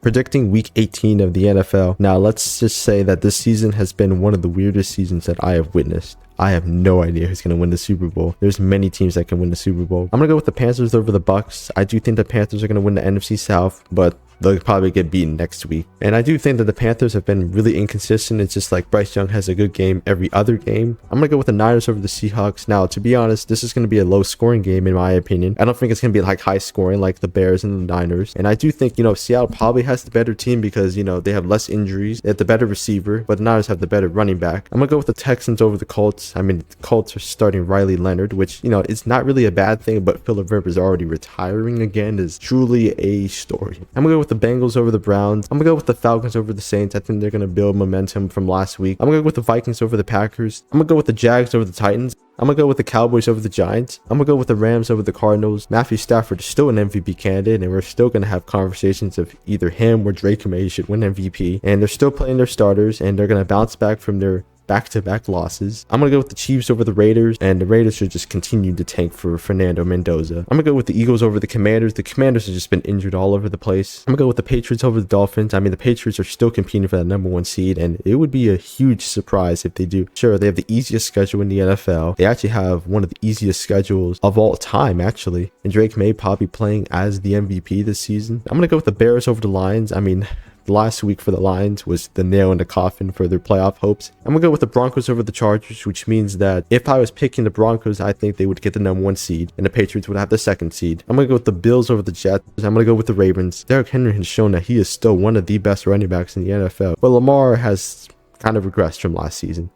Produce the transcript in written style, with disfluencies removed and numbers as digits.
Predicting week 18 of the NFL. Now, let's just say that this season has been one of the weirdest seasons that I have witnessed. I have no idea who's going to win the Super Bowl. There's many teams that can win the Super Bowl. I'm going to go with the Panthers over the Bucks. I do think the Panthers are going to win the NFC South, but they'll probably get beaten next week. And I do think that the Panthers have been really inconsistent. It's just like Bryce Young has a good game every other game. I'm going to go with the Niners over the Seahawks. Now, to be honest, this is going to be a low scoring game in my opinion. I don't think it's going to be like high scoring like the Bears and the Niners. And I do think, Seattle probably has the better team because, they have less injuries. They have the better receiver, but the Niners have the better running back. I'm going to go with the Texans over the Colts. I mean, the Colts are starting Riley Leonard, which, it's not really a bad thing, but Phillip Rivers already retiring again is truly a story. I'm going to go with the Bengals over the Browns. I'm going to go with the Falcons over the Saints. I think they're going to build momentum from last week. I'm going to go with the Vikings over the Packers. I'm going to go with the Jags over the Titans. I'm going to go with the Cowboys over the Giants. I'm going to go with the Rams over the Cardinals. Matthew Stafford is still an MVP candidate, and we're still going to have conversations of either him or Drake May should win MVP. And they're still playing their starters, and they're going to bounce back from their back-to-back losses. I'm going to go with the Chiefs over the Raiders, and the Raiders should just continue to tank for Fernando Mendoza. I'm going to go with the Eagles over the Commanders. The Commanders have just been injured all over the place. I'm going to go with the Patriots over the Dolphins. I mean, the Patriots are still competing for that #1 seed, and it would be a huge surprise if they do. Sure, they have the easiest schedule in the NFL. They actually have one of the easiest schedules of all time, actually. And Drake May probably playing as the MVP this season. I'm going to go with the Bears over the Lions. I mean, last week for the Lions was the nail in the coffin for their playoff hopes. I'm going to go with the Broncos over the Chargers, which means that if I was picking the Broncos, I think they would get the #1 seed and the Patriots would have the 2nd seed. I'm going to go with the Bills over the Jets. I'm going to go with the Ravens. Derrick Henry has shown that he is still one of the best running backs in the NFL, but Lamar has kind of regressed from last season.